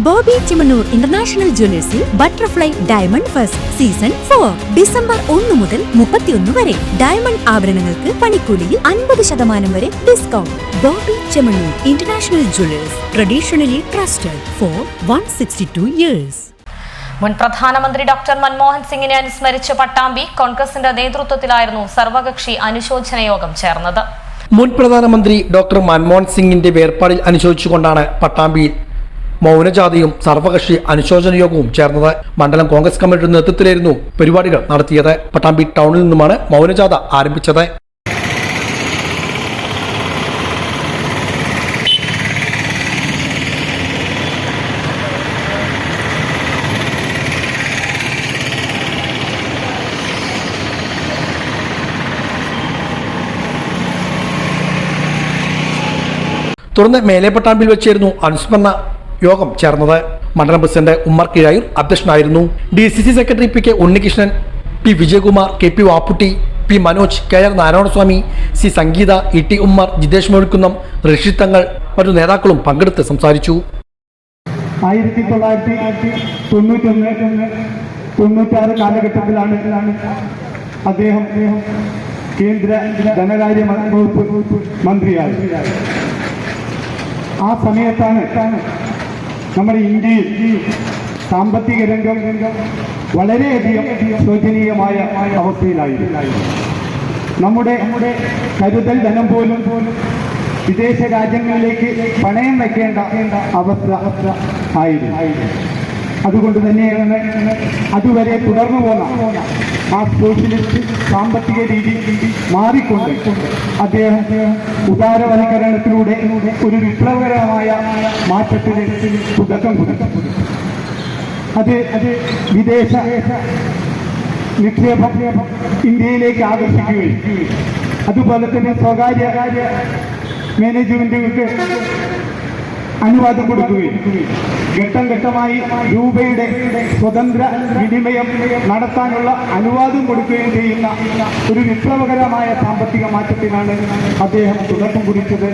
Bobby Chemmanur international ജ്വല്ലേഴ്സിൽ butterfly diamond first season 4 December 1 മുതൽ 31 വരെ. ഡയമണ്ട് ആഭരണങ്ങൾക്ക് പണിക്കൂലിയിൽ 50% വരെ discount. Boby Chemmanur international jewellers, traditionally trusted for 162 years. മുൻ പ്രധാനമന്ത്രി ഡോക്ടർ മൻമോഹൻ സിംഗിനെ അനുസ്മരിച്ച് പട്ടാമ്പി കോൺഗ്രസിന്റെ നേതൃത്വത്തിലായിരുന്നു സർവകക്ഷി അനുശോചന യോഗം ചേർന്നത്. മുൻ പ്രധാനമന്ത്രി ഡോക്ടർ മൻമോഹൻ സിംഗിന്റെ വേർപാടിൽ അനുശോചിച്ചുകൊണ്ടാണ് പട്ടാമ്പിയിൽ മൗനജാഥയും സർവകക്ഷി അനുശോചന യോഗവും ചേർന്നത്. മണ്ഡലം കോൺഗ്രസ് കമ്മിറ്റിയുടെ നേതൃത്വത്തിലായിരുന്നു പരിപാടികൾ നടത്തിയത്. പട്ടാമ്പി ടൗണിൽ നിന്നുമാണ് മൗനജാഥ ആരംഭിച്ചത്. തുടർന്ന് മേലെ പട്ടാമ്പിൽ വെച്ചായിരുന്നു അനുസ്മരണ യോഗം ചേർന്നത്. മണ്ഡലം പ്രസിഡന്റ് ഉമ്മർ കീഴായൂർ അധ്യക്ഷനായിരുന്നു. DCC secretary PK Unnikrishnan, P Vijayakumar, KP Vapputty, P Manoj, KR Narayanaswamy, C സംഗീത, ET ഉമ്മർ, ജിതേഷ് മോഴിക്കുന്നം, റഷീദ് തങ്ങൾ മറ്റു നേതാക്കളും പങ്കെടുത്ത് സംസാരിച്ചു. 1991-96 കാലഘട്ടത്തിലാണ് അദ്ദേഹം കേന്ദ്ര ധനകാര്യ വകുപ്പ് മന്ത്രിയായി. ആ സമയത്താണ് നമ്മുടെ ഇന്ത്യയിൽ സാമ്പത്തിക രംഗം വളരെയധികം ശോചനീയമായ അവസ്ഥയിലായിരുന്നു. നമ്മുടെ കരുതൽ ധനം പോലും വിദേശ രാജ്യങ്ങളിലേക്ക് പണയം വയ്ക്കേണ്ട അവസ്ഥ ആയിരുന്നു. അതുകൊണ്ട് തന്നെയാണ് അതുവരെ തുടർന്നു പോന്ന ആ സോഷ്യലിസ്റ്റ് സാമ്പത്തിക രീതി മാറിക്കൊണ്ട് അദ്ദേഹം ഉദാരവൽക്കരണത്തിലൂടെ ഒരു വിപ്ലവകരമായ മാറ്റത്തിന് തുടക്കം കൊടുത്തു. അത് വിദേശ നിക്ഷേപം ഇന്ത്യയിലേക്ക് ആകർഷിക്കുകയും അതുപോലെ തന്നെ സ്വകാര്യ മാനേജ്മെന്റുകൾക്ക് അനുവാദം കൊടുക്കുകയും ഘട്ടം ഘട്ടമായി രൂപയുടെ സ്വതന്ത്ര വിനിമയം നടത്താനുള്ള അനുവാദം കൊടുക്കുകയും ചെയ്യുന്ന ഒരു വിപ്ലവകരമായ സാമ്പത്തിക മാറ്റത്തിനാണ് അദ്ദേഹം തുടക്കം കുറിച്ചത്.